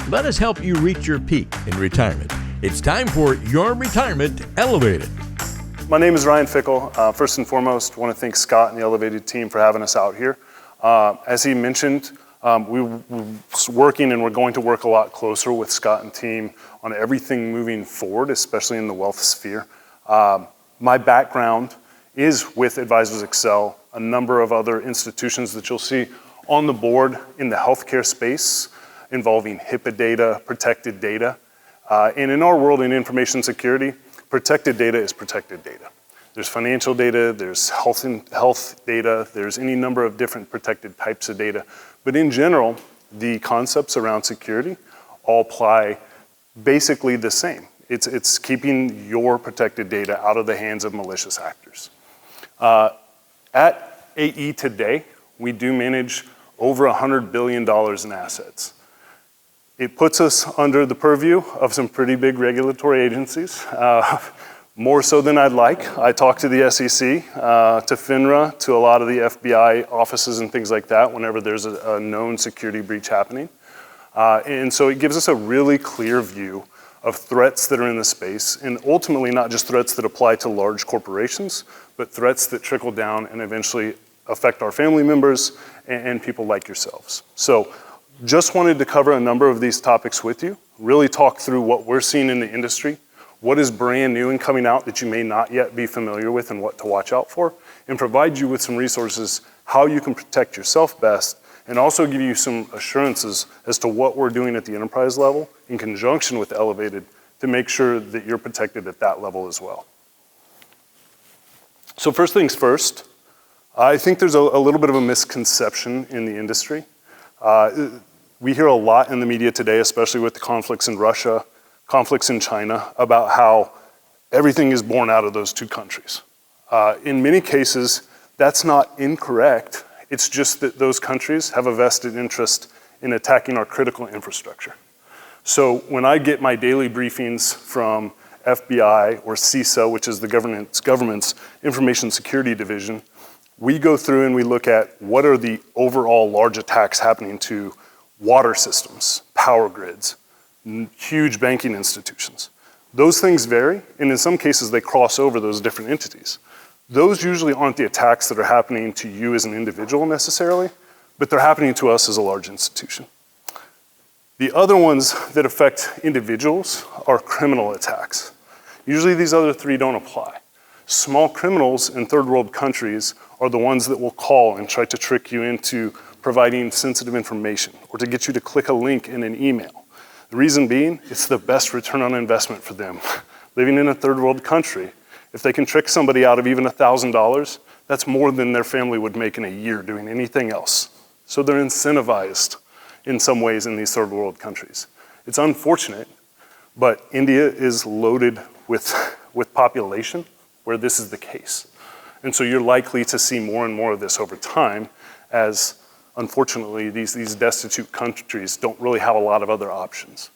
Let us help you reach your peak in retirement. It's time for Your Retirement Elevated. My name is Ryan Fickel. First and foremost, I want to thank Scott and the Elevated team for having us out here. As he mentioned, we're working and we're going to work a lot closer with Scott and team on everything moving forward, especially in the wealth sphere. My background is with Advisors Excel, a number of other institutions that you'll see on the board in the healthcare space involving HIPAA data, protected data. And in our world in information security, protected data is protected data. There's financial data, there's health data, there's any number of different protected types of data. But in general, the concepts around security all apply basically the same. It's keeping your protected data out of the hands of malicious actors. At AE today, we do manage over $100 billion in assets. It puts us under the purview of some pretty big regulatory agencies, more so than I'd like. I talk to the SEC, to FINRA, to a lot of the FBI offices and things like that whenever there's a known security breach happening. And so it gives us a really clear view of threats that are in the space, and ultimately not just threats that apply to large corporations, but threats that trickle down and eventually affect our family members and people like yourselves. So just wanted to cover a number of these topics with you, really talk through what we're seeing in the industry, what is brand new and coming out that you may not yet be familiar with and what to watch out for, and provide you with some resources how you can protect yourself best, and also give you some assurances as to what we're doing at the enterprise level in conjunction with Elevated to make sure that you're protected at that level as well. So first things first, I think there's a little bit of a misconception in the industry. We hear a lot in the media today, especially with the conflicts in Russia, conflicts in China, about how everything is born out of those two countries. In many cases, that's not incorrect. It's just that those countries have a vested interest in attacking our critical infrastructure. So when I get my daily briefings from FBI or CISA, which is the government's Information Security Division, we go through and we look at what are the overall large attacks happening to water systems, power grids, huge banking institutions. Those things vary, and in some cases they cross over those different entities. Those usually aren't the attacks that are happening to you as an individual necessarily, but they're happening to us as a large institution. The other ones that affect individuals are criminal attacks. Usually these other three don't apply. Small criminals in third world countries are the ones that will call and try to trick you into providing sensitive information or to get you to click a link in an email. The reason being, it's the best return on investment for them. Living in a third world country, if they can trick somebody out of even $1,000, that's more than their family would make in a year doing anything else. So they're incentivized in some ways in these third world countries. It's unfortunate, but India is loaded with population where this is the case. And so you're likely to see more and more of this over time as, unfortunately, these destitute countries don't really have a lot of other options.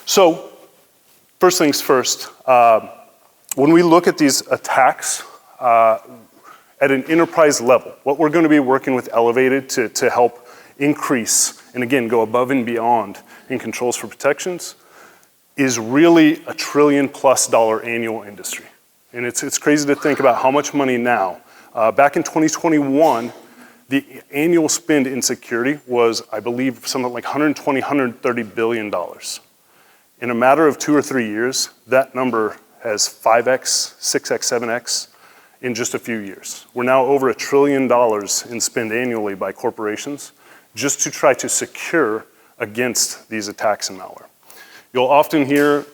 So first things first, when we look at these attacks at an enterprise level, what we're going to be working with Elevated to help increase and again go above and beyond in controls for protections is really a $1 trillion+ annual industry. And it's crazy to think about how much money now. Back in 2021, the annual spend in security was, I believe, something like $120, $130 billion. In a matter of 2 or 3 years, that number has 5x, 6x, 7x in just a few years. We're now over $1 trillion in spend annually by corporations just to try to secure against these attacks and malware. You'll often hear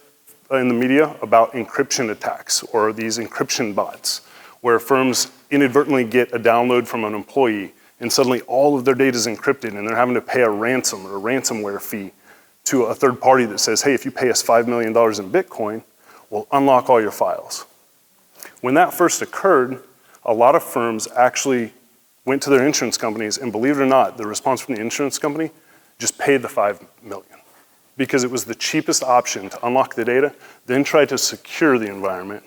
in the media about encryption attacks or these encryption bots where firms inadvertently get a download from an employee and suddenly all of their data is encrypted and they're having to pay a ransom or a ransomware fee to a third party that says, hey, if you pay us $5 million in Bitcoin, we'll unlock all your files. When that first occurred, a lot of firms actually went to their insurance companies and believe it or not, the response from the insurance company just paid the $5 million because it was the cheapest option to unlock the data, then try to secure the environment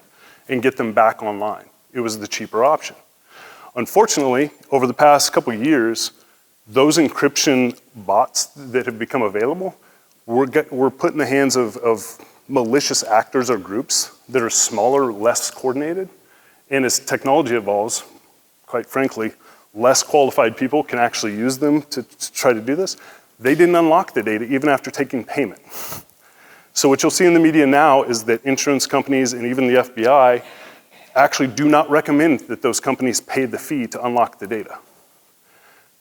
and get them back online. It was the cheaper option. Unfortunately, over the past couple of years, those encryption bots that have become available, we're put in the hands of malicious actors or groups that are smaller, less coordinated. And as technology evolves, quite frankly, less qualified people can actually use them to try to do this. They didn't unlock the data even after taking payment. So what you'll see in the media now is that insurance companies and even the FBI actually do not recommend that those companies pay the fee to unlock the data.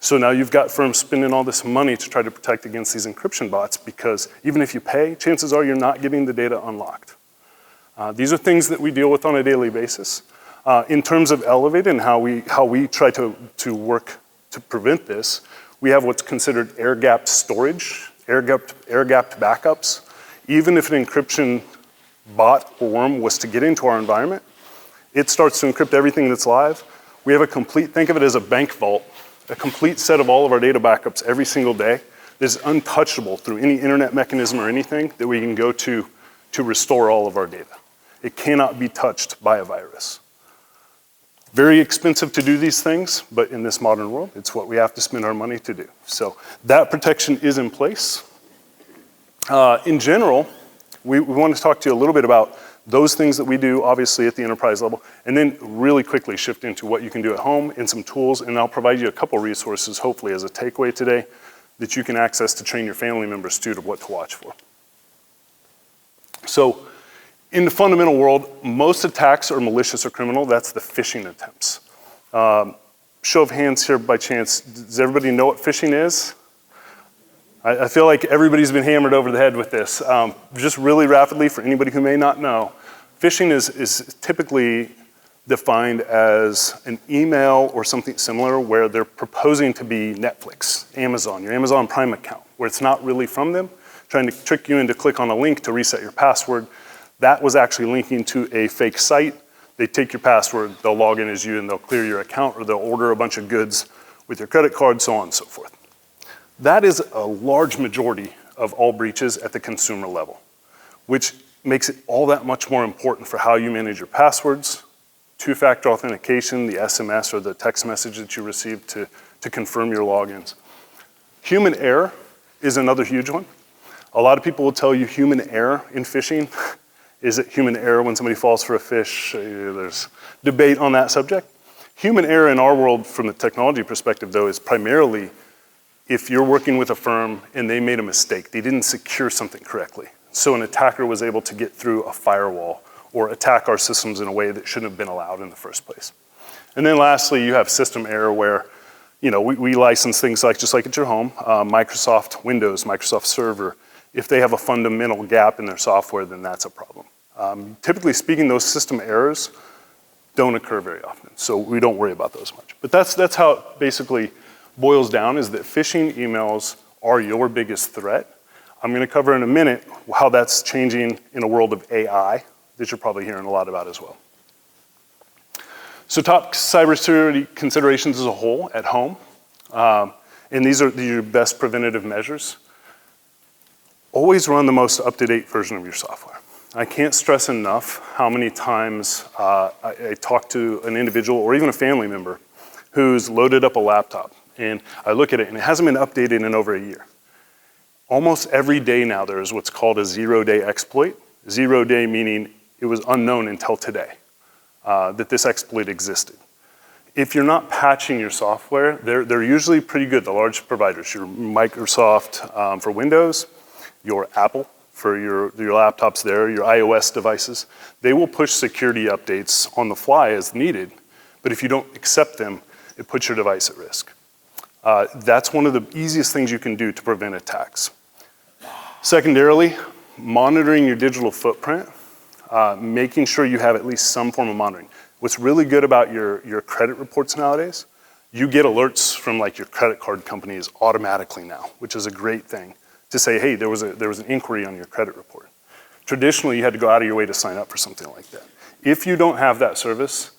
So now you've got firms spending all this money to try to protect against these encryption bots because even if you pay, chances are you're not getting the data unlocked. These are things that we deal with on a daily basis. In terms of Elevate and how we try to work to prevent this, we have what's considered air-gapped storage, air-gapped backups. Even if an encryption bot or worm was to get into our environment, it starts to encrypt everything that's live. We have a complete, think of it as a bank vault, a complete set of all of our data backups every single day that is untouchable through any internet mechanism or anything that we can go to restore all of our data. It cannot be touched by a virus. Very expensive to do these things, but in this modern world, it's what we have to spend our money to do. So that protection is in place. In general, we want to talk to you a little bit about those things that we do, obviously, at the enterprise level, and then really quickly shift into what you can do at home and some tools, and I'll provide you a couple resources, hopefully, as a takeaway today that you can access to train your family members, too, to what to watch for. So, in the fundamental world, most attacks are malicious or criminal. That's the phishing attempts. Show of hands here by chance. Does everybody know what phishing is? I feel like everybody's been hammered over the head with this. Just really rapidly, for anybody who may not know, phishing is typically defined as an email or something similar where they're proposing to be Netflix, Amazon, your Amazon Prime account, where it's not really from them, trying to trick you into click on a link to reset your password. That was actually linking to a fake site. They take your password, they'll log in as you, and they'll clear your account, or they'll order a bunch of goods with your credit card, so on and so forth. That is a large majority of all breaches at the consumer level, which makes it all that much more important for how you manage your passwords, two-factor authentication, the SMS or the text message that you receive to confirm your logins. Human error is another huge one. A lot of people will tell you human error in phishing. Is it human error when somebody falls for a fish? There's debate on that subject. Human error in our world from the technology perspective, though, is primarily if you're working with a firm and they made a mistake, they didn't secure something correctly. So an attacker was able to get through a firewall or attack our systems in a way that shouldn't have been allowed in the first place. And then lastly, you have system error where we license things like, just like at your home, Microsoft Windows, Microsoft Server. If they have a fundamental gap in their software, then that's a problem. Typically speaking, those system errors don't occur very often, so we don't worry about those much. But that's how it basically boils down, is that phishing emails are your biggest threat. I'm gonna cover in a minute how that's changing in a world of AI that you're probably hearing a lot about as well. So top cybersecurity considerations as a whole at home, and these are your best preventative measures. Always run the most up-to-date version of your software. I can't stress enough how many times I talk to an individual or even a family member who's loaded up a laptop, and I look at it and it hasn't been updated in over a year. Almost every day now there is what's called a zero-day exploit. Zero day meaning it was unknown until today that this exploit existed. If you're not patching your software, they're usually pretty good, the large providers, your Microsoft for Windows, your Apple for your laptops there, your iOS devices. They will push security updates on the fly as needed, but if you don't accept them, it puts your device at risk. That's one of the easiest things you can do to prevent attacks. Secondarily, monitoring your digital footprint, making sure you have at least some form of monitoring. What's really good about your credit reports nowadays, you get alerts from like your credit card companies automatically now, which is a great thing to say, hey, there was an inquiry on your credit report. Traditionally, you had to go out of your way to sign up for something like that. If you don't have that service,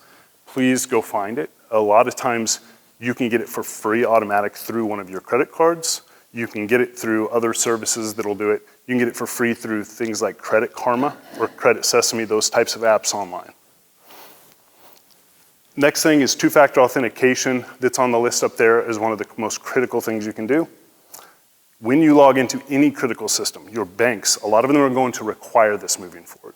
please go find it. A lot of times, you can get it for free automatic through one of your credit cards. You can get it through other services that'll do it. You can get it for free through things like Credit Karma or Credit Sesame, those types of apps online. Next thing is two-factor authentication. That's on the list up there as one of the most critical things you can do. When you log into any critical system, your banks, a lot of them are going to require this moving forward.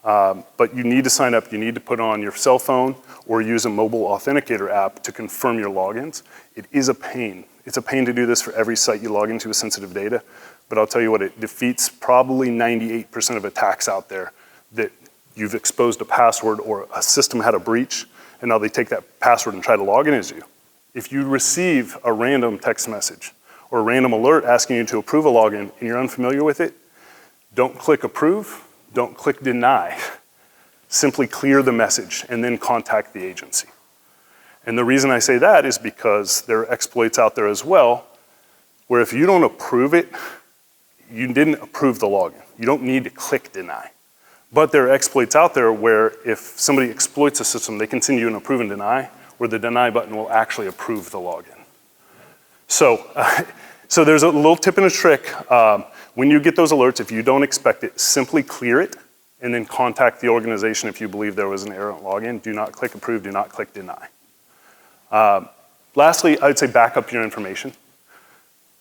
But you need to sign up, you need to put on your cell phone or use a mobile authenticator app to confirm your logins. It is a pain. It's a pain to do this for every site you log into with sensitive data, but I'll tell you what, it defeats probably 98% of attacks out there that you've exposed a password or a system had a breach, and now they take that password and try to log in as you. If you receive a random text message or a random alert asking you to approve a login and you're unfamiliar with it, don't click approve, don't click deny. Simply clear the message and then contact the agency. And the reason I say that is because there are exploits out there as well, where if you don't approve it, you didn't approve the login. You don't need to click deny. But there are exploits out there where if somebody exploits a system, they can send you an approve and deny, where the deny button will actually approve the login. So, so there's a little tip and a trick. When you get those alerts, if you don't expect it, simply clear it and then contact the organization if you believe there was an errant login. Do not click approve, do not click deny. Lastly, I'd say back up your information.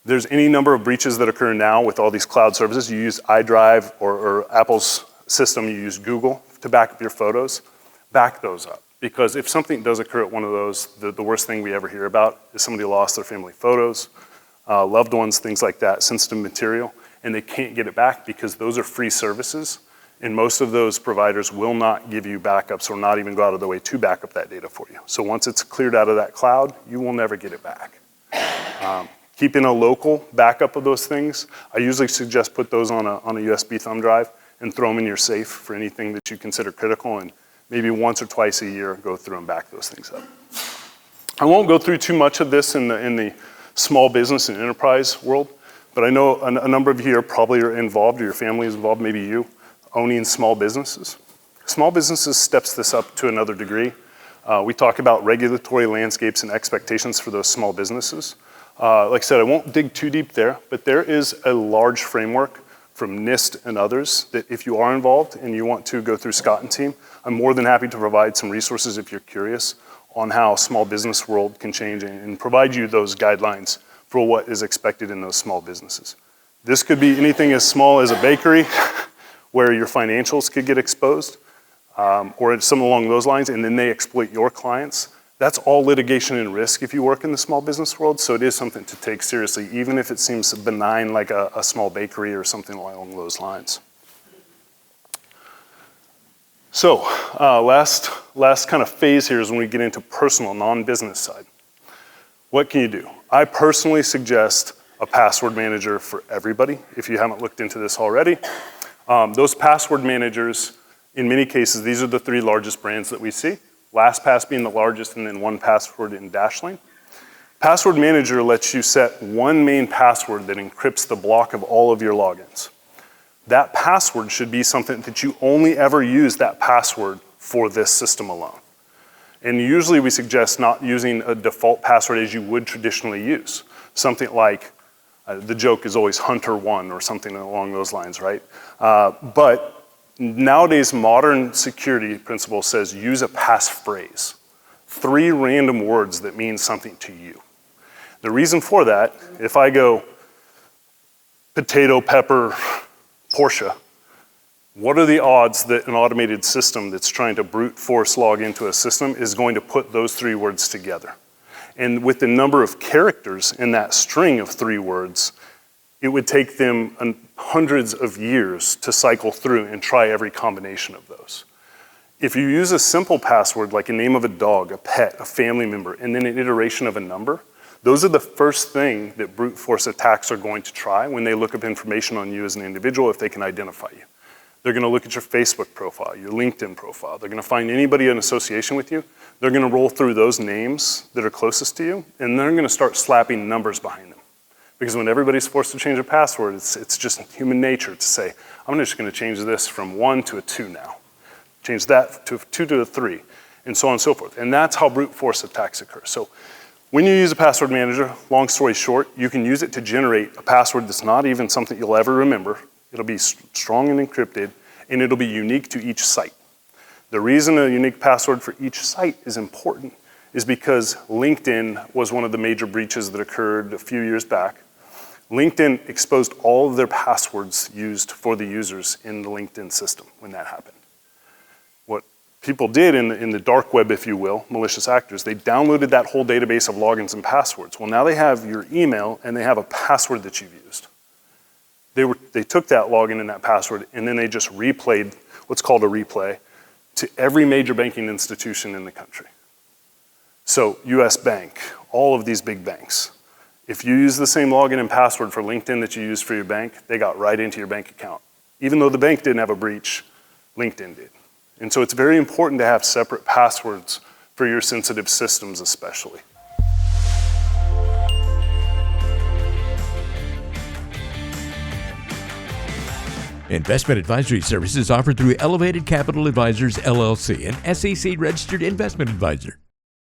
There's any number of breaches that occur now with all these cloud services. You use iDrive or Apple's system, you use Google to back up your photos. Back those up. Because if something does occur at one of those, the worst thing we ever hear about is somebody lost their family photos, loved ones, things like that, sensitive material, and they can't get it back because those are free services. And most of those providers will not give you backups or not even go out of the way to back up that data for you. So once it's cleared out of that cloud, you will never get it back. Keeping a local backup of those things, I usually suggest put those on a USB thumb drive and throw them in your safe for anything that you consider critical, and maybe once or twice a year, go through and back those things up. I won't go through too much of this in the small business and enterprise world, but I know a number of you here probably are involved, or your family is involved, maybe you, owning small businesses. Small businesses steps this up to another degree. We talk about regulatory landscapes and expectations for those small businesses. Like I said, I won't dig too deep there, but there is a large framework from NIST and others that if you are involved and you want to go through Scott and team, I'm more than happy to provide some resources if you're curious on how small business world can change and provide you those guidelines for what is expected in those small businesses. This could be anything as small as a bakery where your financials could get exposed or something along those lines, and then they exploit your clients. That's all litigation and risk if you work in the small business world, so it is something to take seriously, even if it seems benign like a small bakery or something along those lines. So last kind of phase here is when we get into personal, non-business side. What can you do? I personally suggest a password manager for everybody, if you haven't looked into this already. Those password managers, in many cases, these are the three largest brands that we see. LastPass being the largest, and then 1Password and Dashlane. Password Manager lets you set one main password that encrypts the block of all of your logins. That password should be something that you only ever use that password for this system alone. And usually we suggest not using a default password as you would traditionally use. Something like, the joke is always Hunter1 or something along those lines, right? But nowadays, modern security principle says use a passphrase. 3 random words that mean something to you. The reason for that, if I go potato, pepper, Porsche, what are the odds that an automated system that's trying to brute force log into a system is going to put those 3 words together? And with the number of characters in that string of 3 words, it would take them hundreds of years to cycle through and try every combination of those. If you use a simple password like a name of a dog, a pet, a family member, and then an iteration of a number, those are the first thing that brute force attacks are going to try when they look up information on you as an individual if they can identify you. They're gonna look at your Facebook profile, your LinkedIn profile. They're gonna find anybody in association with you. They're gonna roll through those names that are closest to you, and they're gonna start slapping numbers behind them. Because when everybody's forced to change a password, it's just human nature to say, I'm just gonna change this from 1 to a 2 now. Change that to a 2 to a 3, and so on and so forth. And that's how brute force attacks occur. So when you use a password manager, long story short, you can use it to generate a password that's not even something you'll ever remember. It'll be strong and encrypted, and it'll be unique to each site. The reason a unique password for each site is important is because LinkedIn was one of the major breaches that occurred a few years back. LinkedIn exposed all of their passwords used for the users in the LinkedIn system when that happened. What people did in the dark web, if you will, malicious actors, they downloaded that whole database of logins and passwords. Well, now they have your email and they have a password that you've used. They took that login and that password and then they just replayed what's called a replay to every major banking institution in the country. So US Bank, all of these big banks. If you use the same login and password for LinkedIn that you used for your bank, they got right into your bank account. Even though the bank didn't have a breach, LinkedIn did. And so it's very important to have separate passwords for your sensitive systems especially. Investment advisory services offered through Elevated Capital Advisors, LLC, an SEC-registered investment advisor.